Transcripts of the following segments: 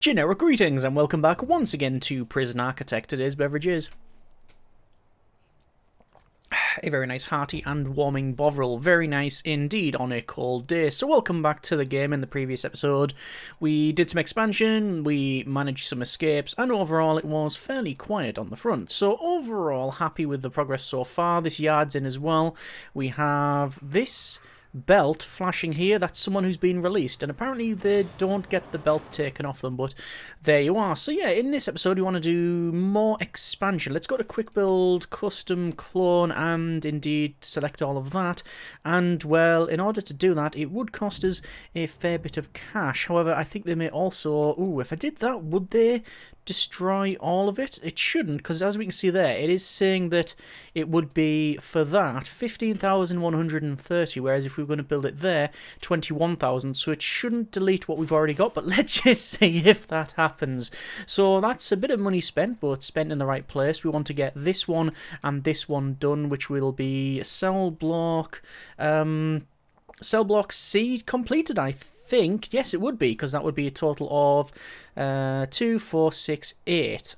Generic greetings and welcome back once again to Prison Architect. Today's beverage is a very nice hearty and warming Bovril. Very nice indeed on a cold day. So welcome back to the game. In the previous episode we did some expansion, we managed some escapes, and overall it was fairly quiet on the front. So overall happy with the progress so far. This yard's in as well. We have this belt flashing here. That's someone who's been released, and apparently they don't get the belt taken off them, but there you are. So yeah, in this episode we want to do more expansion. Let's go to quick build, custom, clone, and indeed select all of that. And well, in order to do that it would cost us a fair bit of cash. However, I think they may also, if I did that, would they destroy all of it? It shouldn't, because as we can see there, it is saying that it would be for that 15,130, whereas if we were going to build it there, 21,000. So it shouldn't delete what we've already got, but let's just see if that happens. So that's a bit of money spent, but spent in the right place. We want to get this one and this one done, which will be cell block C completed, I think. Yes, it would be, because that would be a total of 2, 4, 6, 8.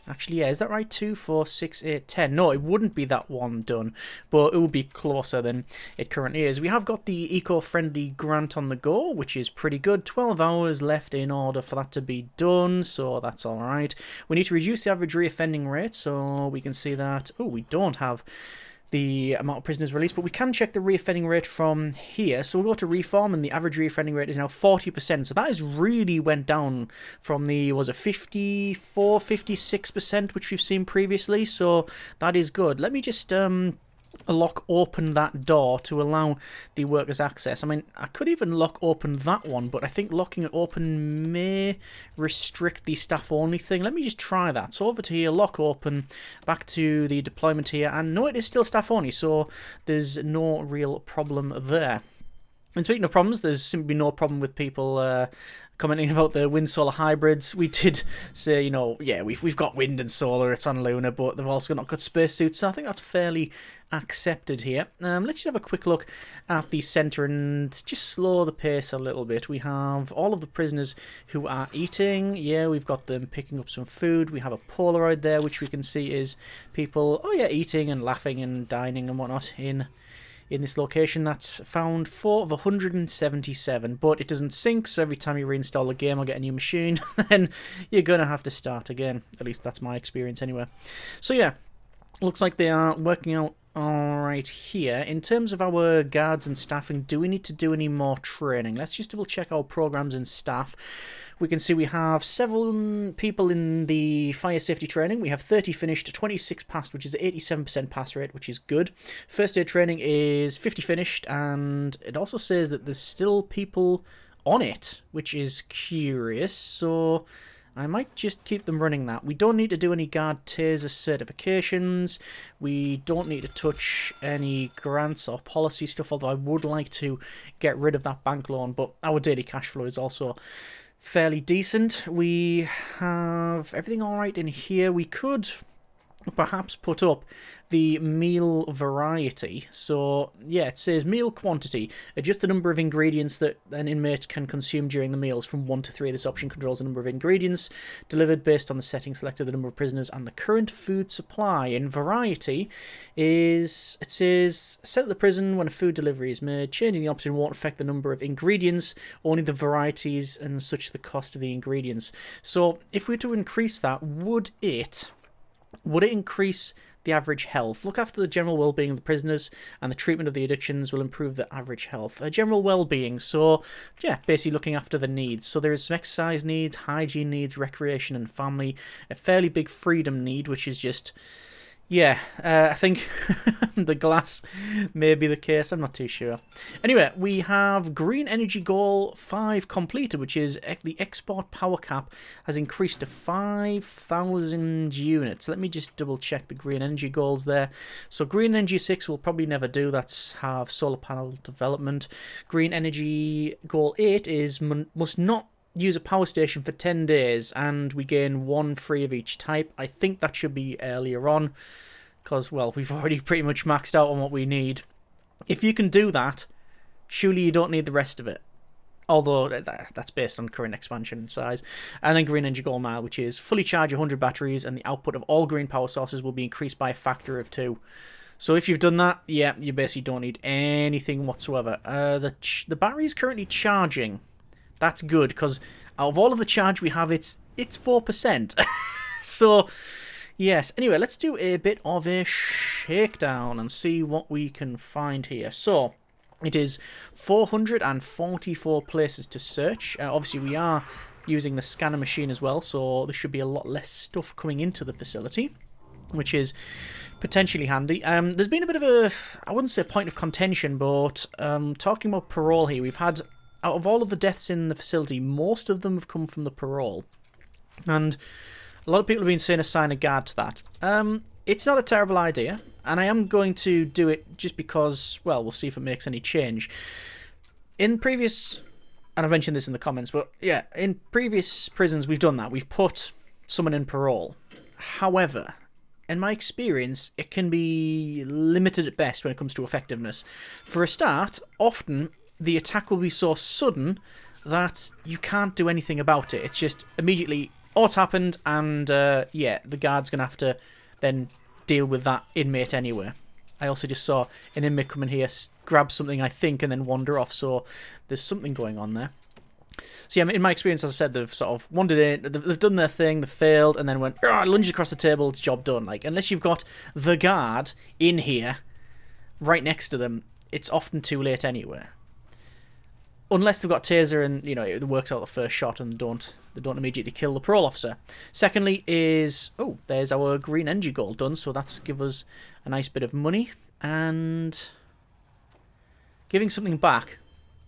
Actually, yeah, is that right? 2, 4, 6, 8, 10. No, it wouldn't be that one done, but it would be closer than it currently is. We have got the eco-friendly grant on the go, which is pretty good. 12 hours left in order for that to be done, so that's all right. We need to reduce the average reoffending rate, so we can see that. We don't have the amount of prisoners released, but we can check the reoffending rate from here. So we'll go to reform, and the average reoffending rate is now 40%. So that has really went down from the, was it 54, 56%, which we've seen previously. So that is good. Let me just lock open that door to allow the workers access. I mean, I could even lock open that one, but I think locking it open may restrict the staff only thing. Let me just try that. So over to here, lock open, back to the deployment here, and no, it is still staff only, so there's no real problem there. And speaking of problems, there's simply no problem with people commenting about the wind solar hybrids. We did say, yeah, we've got wind and solar, it's on Luna, but they've also not got spacesuits, so I think that's fairly accepted here. Let's just have a quick look at the centre and just slow the pace a little bit. We have all of the prisoners who are eating. Yeah, we've got them picking up some food. We have a Polaroid there, which we can see is people, eating and laughing and dining and whatnot in this location. That's found 4 of 177, but it doesn't sync, so every time you reinstall the game or get a new machine, then you're going to have to start again. At least that's my experience anyway. So yeah, looks like they are working out alright here. In terms of our guards and staffing, do we need to do any more training? Let's just double check our programs and staff. We can see we have 7 people in the fire safety training. We have 30 finished, 26 passed, which is 87% pass rate, which is good. First aid training is 50 finished, and it also says that there's still people on it, which is curious. So I might just keep them running that. We don't need to do any guard taser certifications. We don't need to touch any grants or policy stuff, although I would like to get rid of that bank loan, but our daily cash flow is also fairly decent. We have everything alright in here. We could perhaps put up the meal variety. So yeah, it says meal quantity. Adjust the number of ingredients that an inmate can consume during the meals from 1 to 3. This option controls the number of ingredients delivered based on the setting selected, the number of prisoners, and the current food supply. In variety is, it says, set at the prison when a food delivery is made. Changing the option won't affect the number of ingredients, only the varieties and such the cost of the ingredients. So if we were to increase that, would it increase the average health? Look after the general well-being of the prisoners, and the treatment of the addictions will improve the average health. General well-being, so yeah, basically looking after the needs. So there is some exercise needs, hygiene needs, recreation and family, a fairly big freedom need, which is just, yeah, I think the glass may be the case. I'm not too sure. Anyway, we have green energy goal 5 completed, which is the export power cap has increased to 5,000 units. Let me just double check the green energy goals there. So green energy 6 will probably never do. That's have solar panel development. Green energy goal 8 is must not use a power station for 10 days, and we gain 1 free of each type. I think that should be earlier on, because, well, we've already pretty much maxed out on what we need. If you can do that, surely you don't need the rest of it. Although that's based on current expansion size. And then green energy goal now, which is fully charge 100 batteries, and the output of all green power sources will be increased by a factor of 2. So if you've done that, yeah, you basically don't need anything whatsoever. The battery is currently charging. That's good, because out of all of the charge we have, it's 4%. So, yes. Anyway, let's do a bit of a shakedown and see what we can find here. So, it is 444 places to search. Obviously, we are using the scanner machine as well, so there should be a lot less stuff coming into the facility, which is potentially handy. There's been a bit of a, I wouldn't say point of contention, but talking about parole here, we've had, out of all of the deaths in the facility, most of them have come from the parole. And a lot of people have been saying assign a guard to that. It's not a terrible idea, and I am going to do it just because, well, we'll see if it makes any change. In previous, and I've mentioned this in the comments, but yeah, in previous prisons we've done that. We've put someone in parole. However, in my experience, it can be limited at best when it comes to effectiveness. For a start, often the attack will be so sudden that you can't do anything about it. It's just immediately, oh, it's happened, and yeah, the guard's going to have to then deal with that inmate anyway. I also just saw an inmate come in here, grab something, I think, and then wander off, so there's something going on there. So yeah, in my experience, as I said, they've sort of wandered in, they've done their thing, they've failed, and then went, lunged across the table, it's job done. Like, unless you've got the guard in here, right next to them, it's often too late anyway. Unless they've got taser and, you know, it works out the first shot and they don't immediately kill the parole officer. Secondly is, oh, there's our green energy goal done, so that's give us a nice bit of money. And giving something back.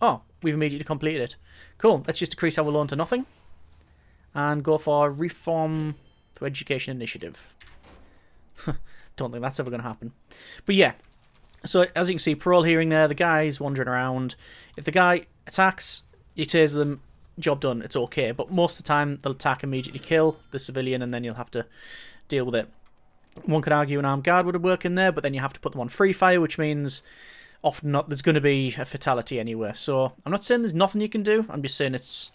Oh, we've immediately completed it. Cool, let's just decrease our loan to nothing. And go for Reform to Education Initiative. Don't think that's ever going to happen. But yeah, so as you can see, parole hearing there, the guy's wandering around. If the guy attacks, you taser them, job done, it's okay. But most of the time, they'll attack, immediately kill the civilian, and then you'll have to deal with it. One could argue an armed guard would work in there, but then you have to put them on free fire, which means often not there's going to be a fatality anyway. So I'm not saying there's nothing you can do. I'm just saying it's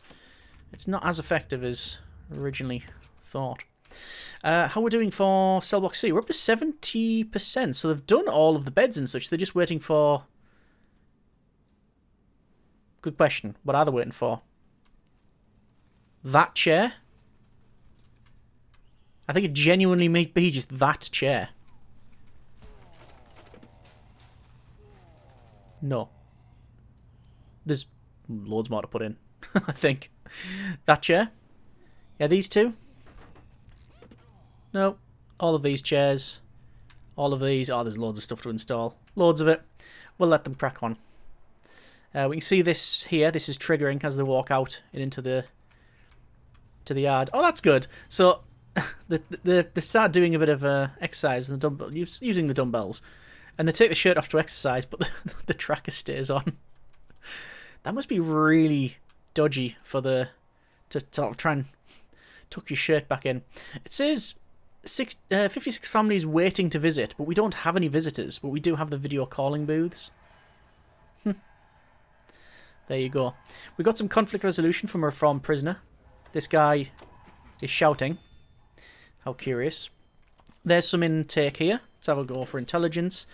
not as effective as originally thought. How we're doing for cell block C? We're up to 70%. So they've done all of the beds and such. They're just waiting for... Good question. What are they waiting for? That chair? I think it genuinely may be just that chair. No. There's loads more to put in, I think. That chair? Yeah, these two? No. All of these chairs. All of these. Oh, there's loads of stuff to install. Loads of it. We'll let them crack on. We can see this here. This is triggering as they walk out and into the yard. Oh, that's good. So they start doing a bit of exercise in the using the dumbbells, and they take the shirt off to exercise, but the tracker stays on. That must be really dodgy for to sort of try and tuck your shirt back in. It says 56 families waiting to visit, but we don't have any visitors, but we do have the video calling booths. There you go. We got some conflict resolution from a reformed prisoner. This guy is shouting. How curious. There's some intake here. Let's have a go for intelligence.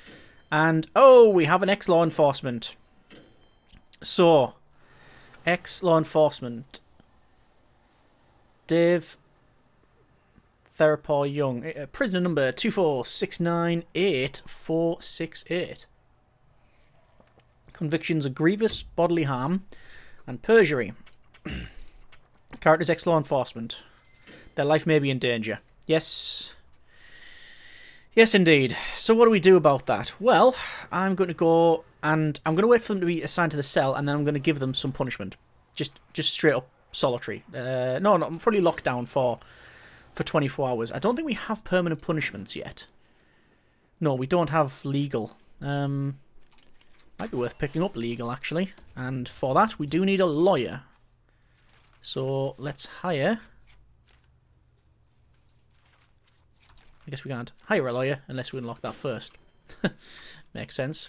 And, oh, we have an ex-law enforcement. So, ex-law enforcement. Dave Therapor Young. Prisoner number 2469848. Convictions of grievous bodily harm and perjury. Characters ex-law enforcement. Their life may be in danger. Yes. Yes, indeed. So what do we do about that? Well, I'm going to go and I'm going to wait for them to be assigned to the cell, and then I'm going to give them some punishment. Just straight up solitary. No, I'm probably locked down for 24 hours. I don't think we have permanent punishments yet. No, we don't have legal. Might be worth picking up legal, actually. And for that, we do need a lawyer. So, let's hire... I guess we can't hire a lawyer unless we unlock that first. Makes sense.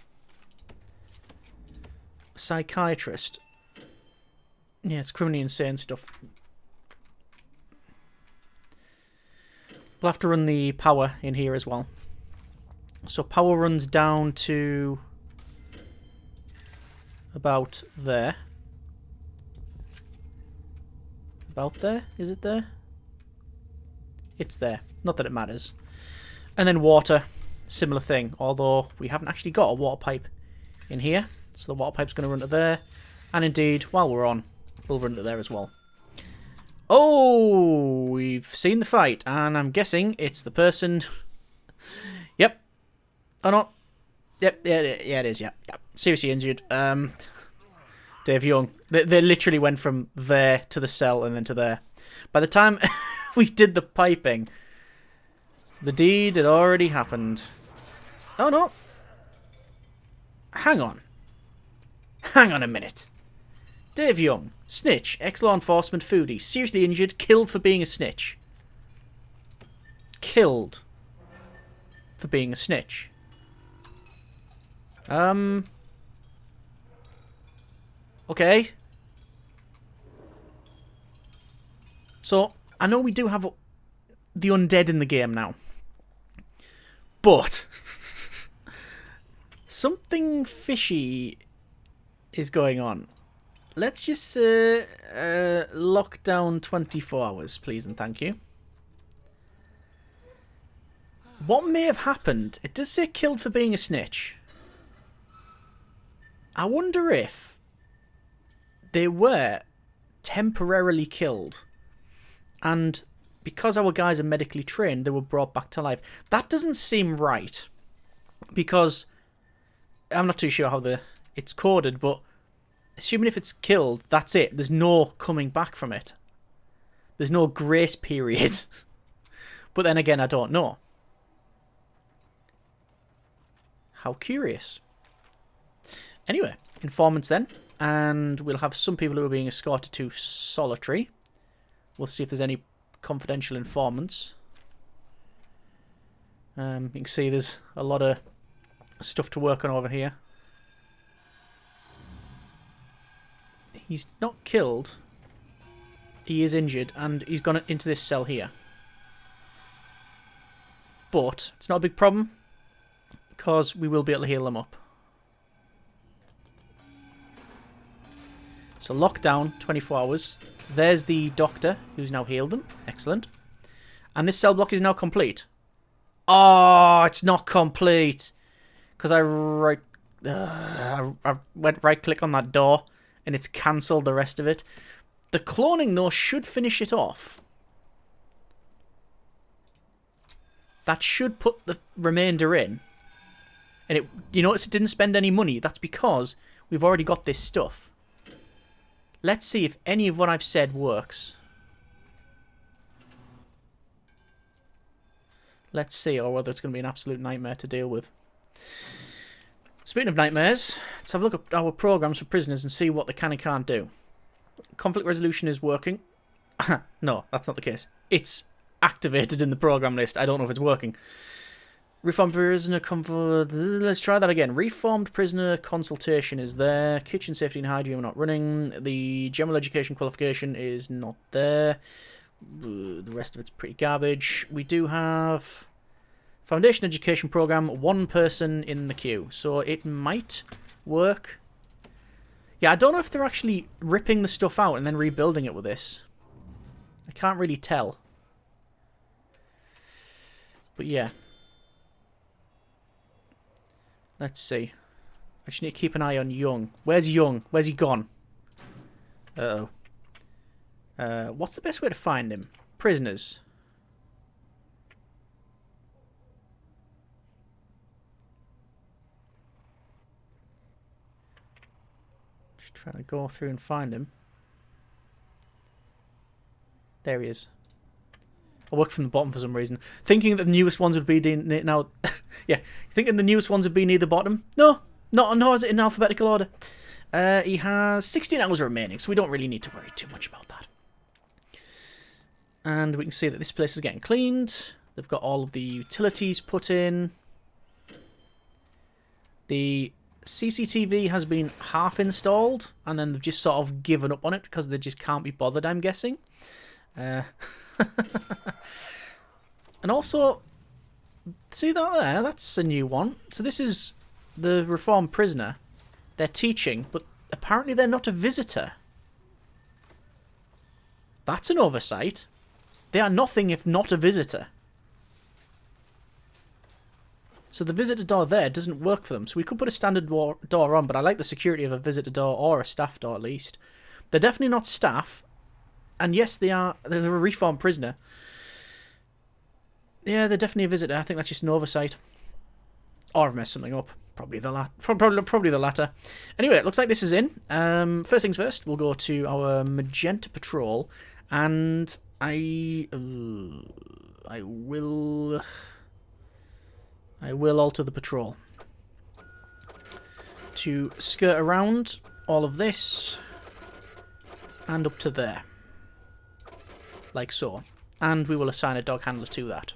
Psychiatrist. Yeah, it's criminally insane stuff. We'll have to run the power in here as well. So power runs down to about there. About there? Is it there? It's there. Not that it matters. And then water, similar thing. Although we haven't actually got a water pipe in here. So the water pipe's going to run to there. And indeed, while we're on, we'll run to there as well. Oh, we've seen the fight. And I'm guessing it's the person... Yep. Oh, no. Yep, yeah, it is, yeah. Seriously injured. Dave Young. They literally went from there to the cell and then to there. By the time we did the piping, the deed had already happened. Oh, no. Hang on. Hang on a minute. Dave Young, snitch, ex-law enforcement foodie, seriously injured, killed for being a snitch. Killed for being a snitch. Okay. So, I know we do have the undead in the game now. But something fishy is going on. Let's just lock down 24 hours, please and thank you. What may have happened? It does say killed for being a snitch. I wonder if they were temporarily killed. And because our guys are medically trained, they were brought back to life. That doesn't seem right. Because I'm not too sure how it's coded, but assuming if it's killed, that's it. There's no coming back from it. There's no grace period. But then again, I don't know. How curious. Anyway, informants then. And we'll have some people who are being escorted to solitary. We'll see if there's any confidential informants. You can see there's a lot of stuff to work on over here. He's not killed. He is injured, and he's gone into this cell here. But it's not a big problem, because we will be able to heal them up. So lockdown, 24 hours. There's the doctor, who's now healed them. Excellent. And this cell block is now complete. Oh, it's not complete. Because I went right-click on that door, and it's cancelled the rest of it. The cloning, though, should finish it off. That should put the remainder in. And you notice it didn't spend any money. That's because we've already got this stuff. Let's see if any of what I've said works. Let's see, or whether it's going to be an absolute nightmare to deal with. Speaking of nightmares, let's have a look at our programs for prisoners and see what they can and can't do. Conflict resolution is working. No, that's not the case. It's activated in the program list. I don't know if it's working. Reformed prisoner comfort. Let's try that again. Reformed prisoner consultation is there. Kitchen safety and hygiene are not running. The general education qualification is not there. The rest of it's pretty garbage. We do have foundation education program. One person in the queue, so it might work. Yeah, I don't know if they're actually ripping the stuff out and then rebuilding it with this. I can't really tell. But yeah. Let's see. I just need to keep an eye on Young. Where's Young? Where's he gone? Uh-oh. What's the best way to find him? Prisoners. Just trying to go through and find him. There he is. I worked from the bottom for some reason. Thinking that the newest ones would be now... yeah, thinking the newest ones would be near the bottom. No, no, is it in alphabetical order? He has 16 hours remaining, so we don't really need to worry too much about that. And we can see that this place is getting cleaned. They've got all of the utilities put in. The CCTV has been half installed, and then they've just sort of given up on it because they just can't be bothered, I'm guessing. And also, see that there? That's a new one. So this is the reformed prisoner. They're teaching, but apparently they're not a visitor. That's an oversight. They are nothing if not a visitor. So the visitor door there doesn't work for them. So we could put a standard door on, but I like the security of a visitor door or a staff door at least. They're definitely not staff. And yes, they're a reformed prisoner. Yeah, they're definitely a visitor. I think that's just an oversight. Or I've messed something up. Probably the latter. Anyway, it looks like this is in. First things first, we'll go to our magenta patrol, and I will alter the patrol to skirt around all of this and up to there, like so. And we will assign a dog handler to that.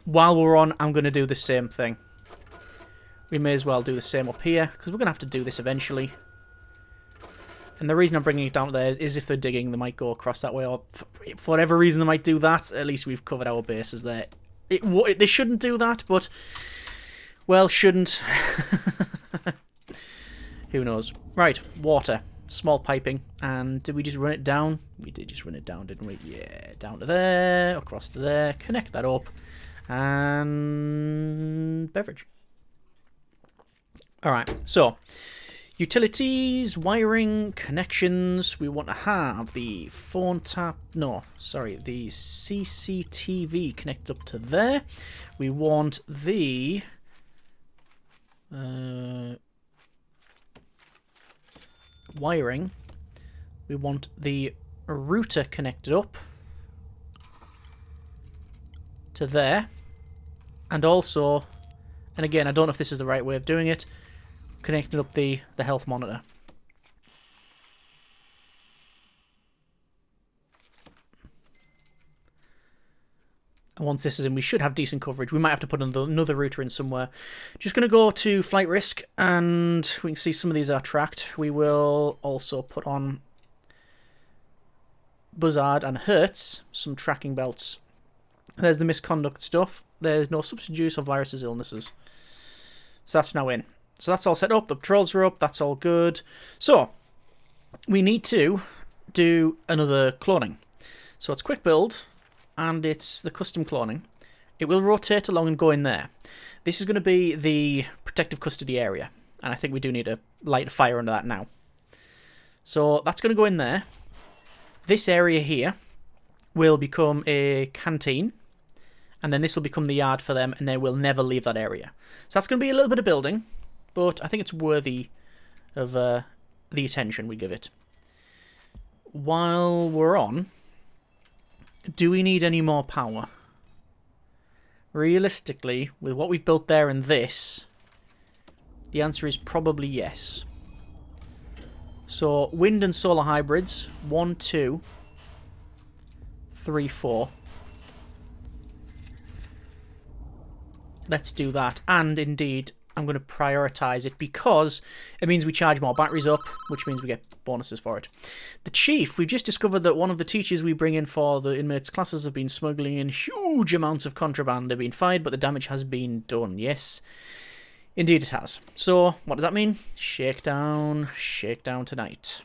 While we're on, I'm going to do the same thing. We may as well do the same up here, because we're going to have to do this eventually. And the reason I'm bringing it down there is if they're digging, they might go across that way, or for whatever reason they might do that. At least we've covered our bases there. They shouldn't do that, but, well, shouldn't. Who knows? Right, water. Small piping. And did we just run it down? We did just run it down, didn't we? Yeah, down to there, across to there, connect that up, and beverage. Alright, so utilities, wiring, connections. We want to have the phone tap. No, sorry, the CCTV connected up to there. We want the wiring. We want the router connected up to there. And also, and again, I don't know if this is the right way of doing it, connecting up the health monitor. And once this is in, we should have decent coverage. We might have to put another router in somewhere. Just going to go to flight risk, and we can see some of these are tracked. We will also put on Buzzard and Hertz, some tracking belts. There's the misconduct stuff. There's no substance use or viruses, illnesses. So that's now in. So that's all set up. The patrols are up. That's all good. So we need to do another cloning. So it's quick build, and it's the custom cloning. It will rotate along and go in there. This is going to be the protective custody area, and I think we do need to light a fire under that now. So that's going to go in there. This area here will become a canteen, and then this will become the yard for them, and they will never leave that area. So that's going to be a little bit of building, but I think it's worthy of the attention we give it. While we're on, do we need any more power? Realistically, with what we've built there and this, the answer is probably yes. So, wind and solar hybrids, 1, 2, 3, 4. Let's do that. And indeed, I'm going to prioritise it because it means we charge more batteries up, which means we get bonuses for it. The chief, we've just discovered that one of the teachers we bring in for the inmates' classes have been smuggling in huge amounts of contraband. They've been fired, but the damage has been done. Yes, indeed it has. So, what does that mean? Shakedown tonight.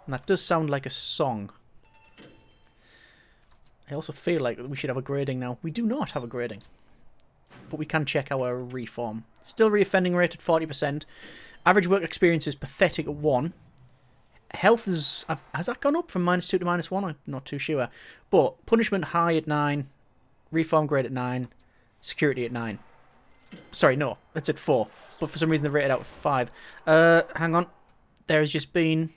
And that does sound like a song. I also feel like we should have a grading now. We do not have a grading. But we can check our reform. Still reoffending rate at 40%. Average work experience is pathetic at 1. Health is... has that gone up from -2 to -1? I'm not too sure. But punishment high at 9. Reform grade at 9. Security at 9. Sorry, no. It's at 4. But for some reason they've rated out with 5. Hang on. There has just been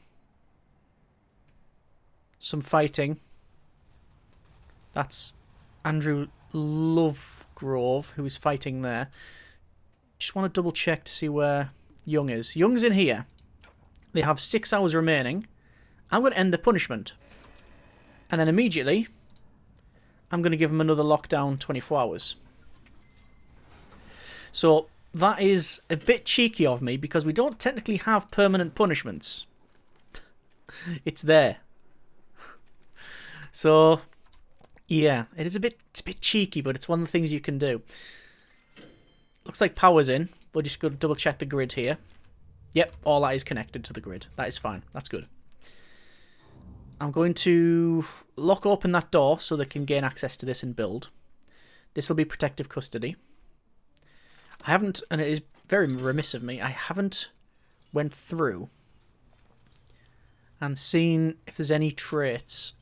some fighting. That's Andrew Lovegrove, who is fighting there. Just want to double check to see where Young is. Young's in here. They have 6 hours remaining. I'm going to end the punishment. And then immediately, I'm going to give them another lockdown 24 hours. So, that is a bit cheeky of me because we don't technically have permanent punishments. It's there. So, yeah, it's a bit cheeky, but it's one of the things you can do. Looks like power's in. We'll just go double check the grid here. Yep, all that is connected to the grid. That is fine. That's good. I'm going to lock open that door so they can gain access to this and build. This will be protective custody. I haven't, and it is very remiss of me, I haven't went through and seen if there's any traits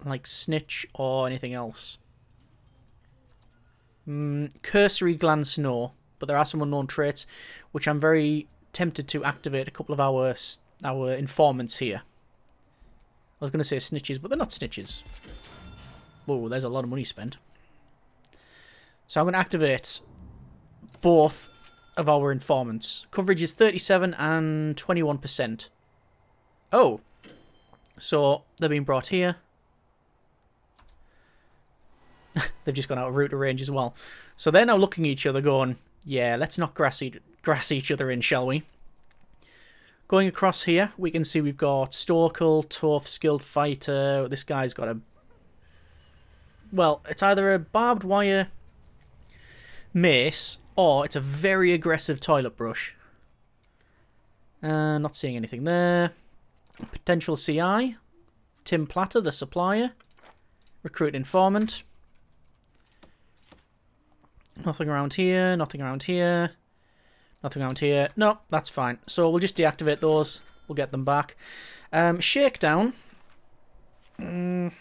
like snitch or anything else. Cursory glance, no, but there are some unknown traits which I'm very tempted to activate a couple of our informants here. I was going to say snitches, but they're not snitches. Whoa, there's a lot of money spent. So I'm going to activate both of our informants. Coverage is 37 and 21%. Oh. So they're being brought here. They've just gone out of route of range as well. So they're now looking at each other going, yeah, let's not grass each other in, shall we? Going across here, we can see we've got Storkel, tough, skilled fighter. This guy's got a... Well, it's either a barbed wire mace or it's a very aggressive toilet brush. Not seeing anything there. Potential CI. Tim Platter, the supplier. Recruit informant. Nothing around here, nothing around here. Nothing around here. No, that's fine. So we'll just deactivate those. We'll get them back. Shakedown. No.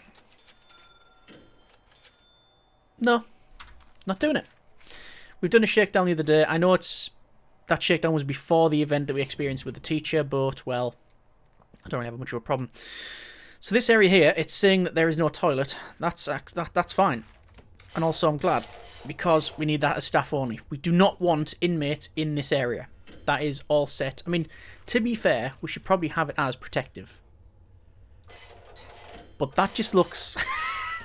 Not doing it. We've done a shakedown the other day. I know that shakedown was before the event that we experienced with the teacher, but, well, I don't really have much of a problem. So this area here, it's saying that there is no toilet. That's fine. And also I'm glad, because we need that as staff only. We do not want inmates in this area. That is all set. I mean, to be fair, we should probably have it as protective. But that just looks...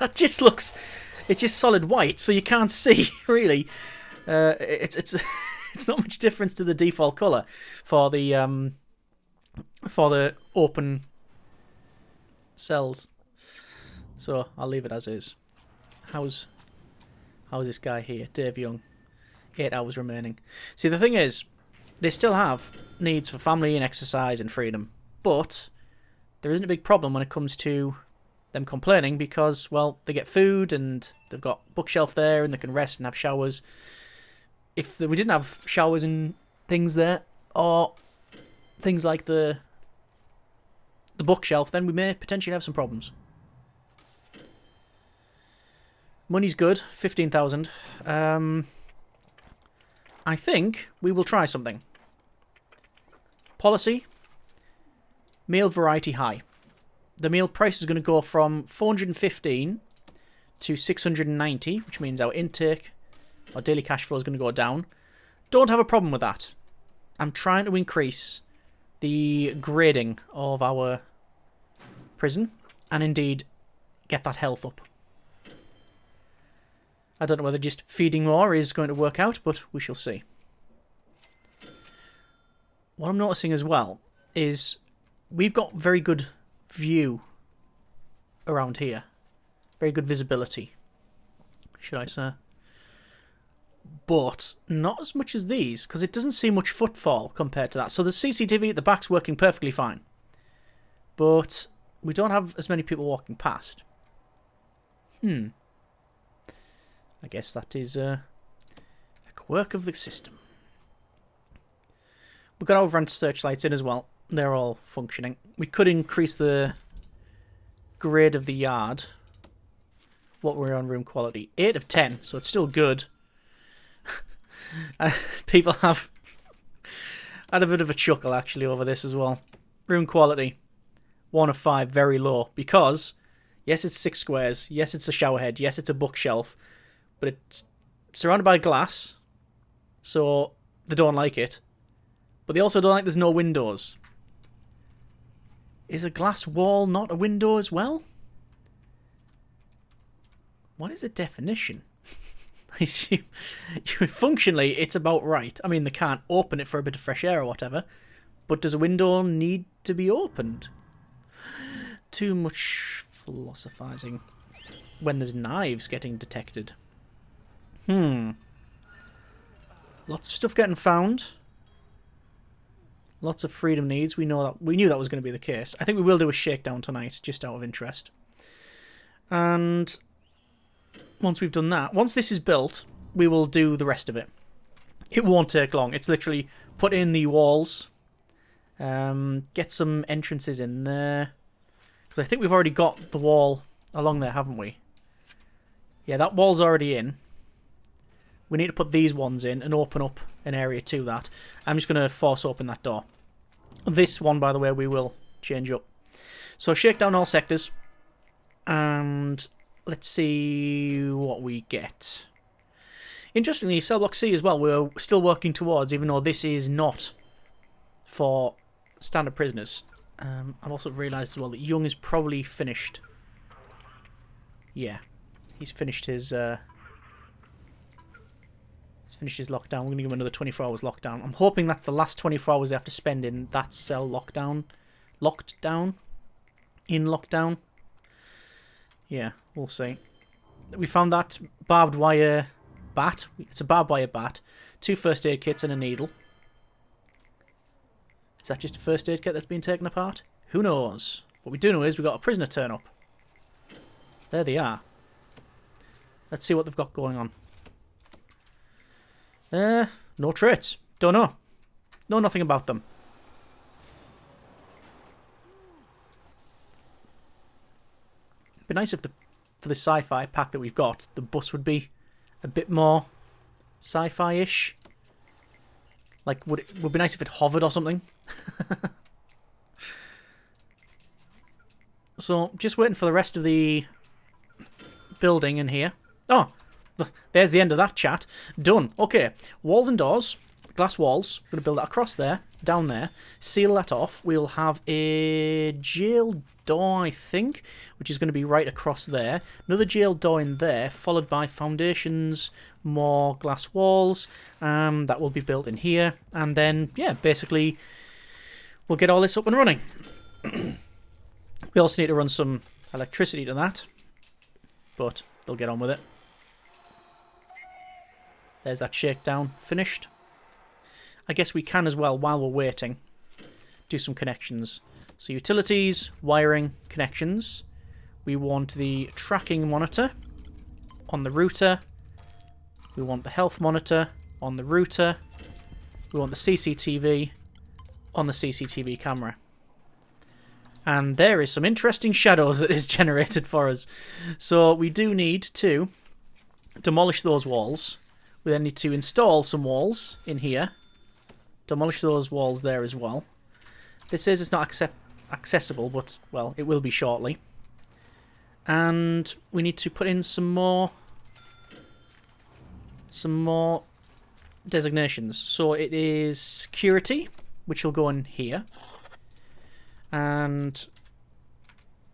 it's just solid white, so you can't see, really. It's not much difference to the default colour for the open cells. So I'll leave it as is. How's this guy here? Dave Young. 8 hours remaining. See, the thing is, they still have needs for family and exercise and freedom. But there isn't a big problem when it comes to them complaining because, well, they get food and they've got bookshelf there and they can rest and have showers. If we didn't have showers and things there, or things like the bookshelf, then we may potentially have some problems. Money's good, 15,000. I think we will try something. Policy, meal variety high. The meal price is going to go from 415 to 690, which means our intake, our daily cash flow is going to go down. Don't have a problem with that. I'm trying to increase the grading of our prison and indeed get that health up. I don't know whether just feeding more is going to work out, but we shall see. What I'm noticing as well is we've got very good view around here. Very good visibility, should I say. But not as much as these, because it doesn't seem much footfall compared to that. So the CCTV at the back's working perfectly fine. But we don't have as many people walking past. I guess that is a quirk of the system. We've got our front searchlights in as well. They're all functioning. We could increase the grade of the yard. What we're on room quality. 8 of 10, so it's still good. People have had a bit of a chuckle actually over this as well. Room quality. 1 of 5, very low. Because, yes, it's 6 squares. Yes, it's a shower head. Yes, it's a bookshelf. But it's surrounded by glass, so they don't like it. But they also don't like there's no windows. Is a glass wall not a window as well? What is the definition? Functionally, it's about right. I mean, they can't open it for a bit of fresh air or whatever, but does a window need to be opened? Too much philosophizing. When there's knives getting detected. Lots of stuff getting found. Lots of freedom needs. We knew that was going to be the case. I think we will do a shakedown tonight, just out of interest. And once we've done that, once this is built, we will do the rest of it. It won't take long. It's literally put in the walls, get some entrances in there. Because I think we've already got the wall along there, haven't we? Yeah, that wall's already in. We need to put these ones in and open up an area to that. I'm just going to force open that door. This one, by the way, we will change up. So shake down all sectors. And let's see what we get. Interestingly, cell block C as well, we're still working towards, even though this is not for standard prisoners. I've also realised as well that Young is probably finished. Yeah, he's finished his lockdown. We're going to give him another 24 hours lockdown. I'm hoping that's the last 24 hours they have to spend in that cell lockdown. In lockdown. Yeah, we'll see. We found that barbed wire bat. It's a barbed wire bat. 2 first aid kits and a needle. Is that just a first aid kit that's been taken apart? Who knows? What we do know is we've got a prisoner turn up. There they are. Let's see what they've got going on. No traits. Don't know. Know nothing about them. It'd be nice if for the sci-fi pack that we've got, the bus would be a bit more sci-fi-ish. Like, would be nice if it hovered or something. So, just waiting for the rest of the building in here. Oh, there's the end of that chat. Done. Okay, walls and doors. Glass walls. We're going to build that across there, down there. Seal that off. We'll have a jail door, I think, which is going to be right across there. Another jail door in there, followed by foundations, more glass walls. That will be built in here. And then, yeah, basically, we'll get all this up and running. We also need to run some electricity to that, but they'll get on with it. There's that shakedown finished. I guess we can as well, while we're waiting, do some connections. So utilities, wiring, connections. We want the tracking monitor on the router. We want the health monitor on the router. We want the CCTV on the CCTV camera. And there is some interesting shadows that is generated for us. So we do need to demolish those walls. We then need to install some walls in here. Demolish those walls there as well. This says it's not accessible, but, well, it will be shortly. And we need to put in some more designations. So it is security, which will go in here. And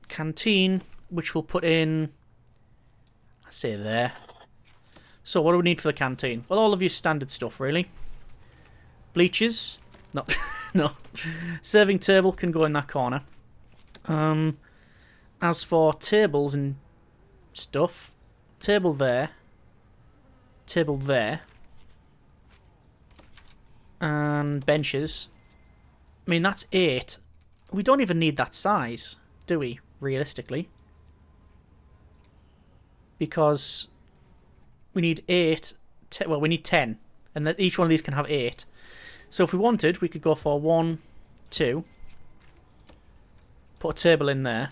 canteen, which we'll put in, I say there. So what do we need for the canteen? Well, all of your standard stuff, really. Bleachers, no, no. Serving table can go in that corner. As for tables and stuff, table there, and benches. I mean, that's 8. We don't even need that size, do we, realistically? Because we need 8, well, we need 10, and that each one of these can have 8. So if we wanted, we could go for 1, 2, put a table in there,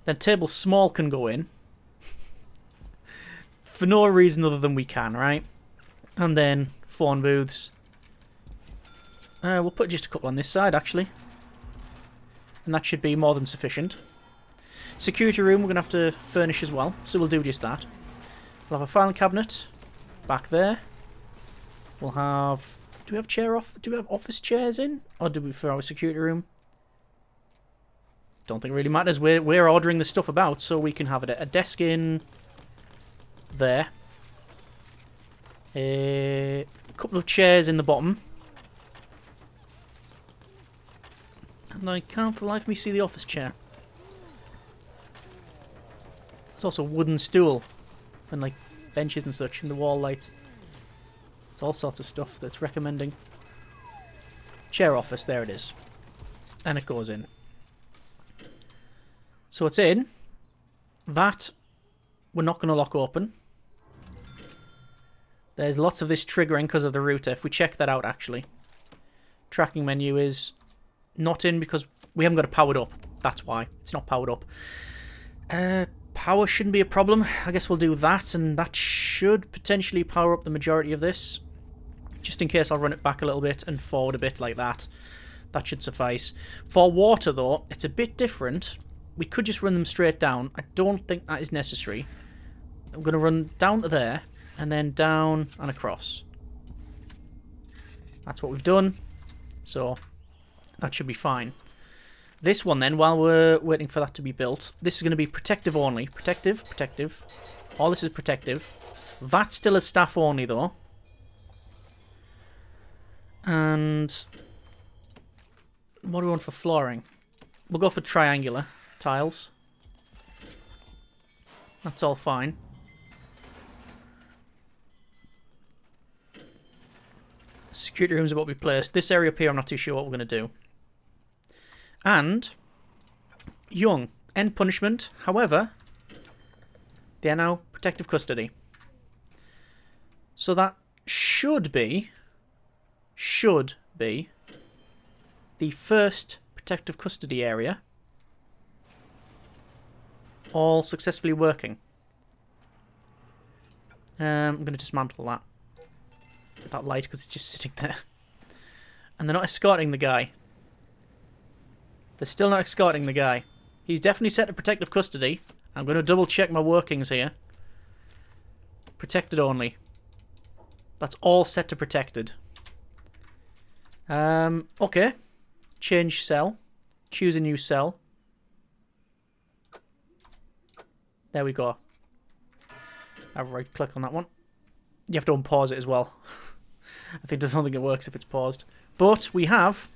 then table small can go in, for no reason other than we can, right? And then phone booths. We'll put just a couple on this side, actually. And that should be more than sufficient. Security room we're going to have to furnish as well, so we'll do just that. We'll have a filing cabinet back there. We'll have... Do we have office chairs in? Or do we for our security room? Don't think it really matters. We're ordering the stuff about, so we can have a desk in there. A couple of chairs in the bottom. And I can't for the life of me see the office chair. There's also a wooden stool. And like benches and such, and the wall lights. There's all sorts of stuff that's recommending. Chair office, there it is. And it goes in. So it's in. That we're not going to lock open. There's lots of this triggering because of the router. If we check that out, actually. Tracking menu is not in because we haven't got it powered up. That's why. It's not powered up. Power shouldn't be a problem. I guess we'll do that, and that should potentially power up the majority of this. Just in case, I'll run it back a little bit and forward a bit like that. That should suffice. For water, though, it's a bit different. We could just run them straight down. I don't think that is necessary. I'm going to run down to there, and then down and across. That's what we've done. So, that should be fine. This one, then, while we're waiting for that to be built, this is going to be protective only. Protective, protective. All this is protective. That's still a staff only, though. And what do we want for flooring? We'll go for triangular tiles. That's all fine. Security rooms are about to be placed. This area up here, I'm not too sure what we're going to do. And young, end punishment. However, they are now protective custody. So that should be the first protective custody area all successfully working. I'm going to dismantle that light because it's just sitting there. And they're not escorting the guy. They're still not escorting the guy. He's definitely set to protective custody. I'm going to double check my workings here. Protected only. That's all set to protected. Okay. Change cell. Choose a new cell. There we go. I'll right click on that one. You have to unpause it as well. I don't think it works if it's paused. But we have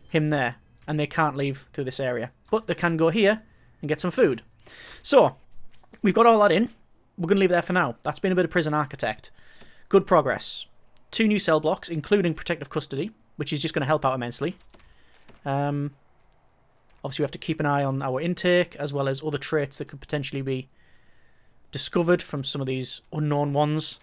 him there. And they can't leave through this area. But they can go here and get some food. So, we've got all that in. We're going to leave it there for now. That's been a bit of Prison Architect. Good progress. 2 new cell blocks, including protective custody, which is just going to help out immensely. Obviously, we have to keep an eye on our intake, as well as other traits that could potentially be discovered from some of these unknown ones.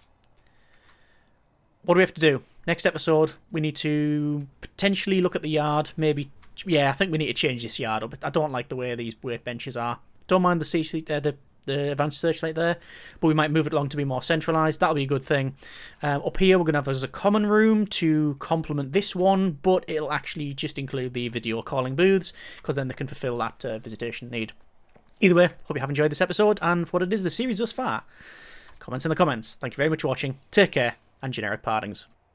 What do we have to do? Next episode, we need to potentially look at the yard, maybe. Yeah, I think we need to change this yard up. I don't like the way these workbenches are. Don't mind the advanced searchlight there, but we might move it along to be more centralised. That'll be a good thing. Up here, we're going to have as a common room to complement this one, but it'll actually just include the video calling booths, because then they can fulfil that visitation need. Either way, hope you have enjoyed this episode, and for what it is the series thus far. Comments in the comments. Thank you very much for watching. Take care, and generic partings.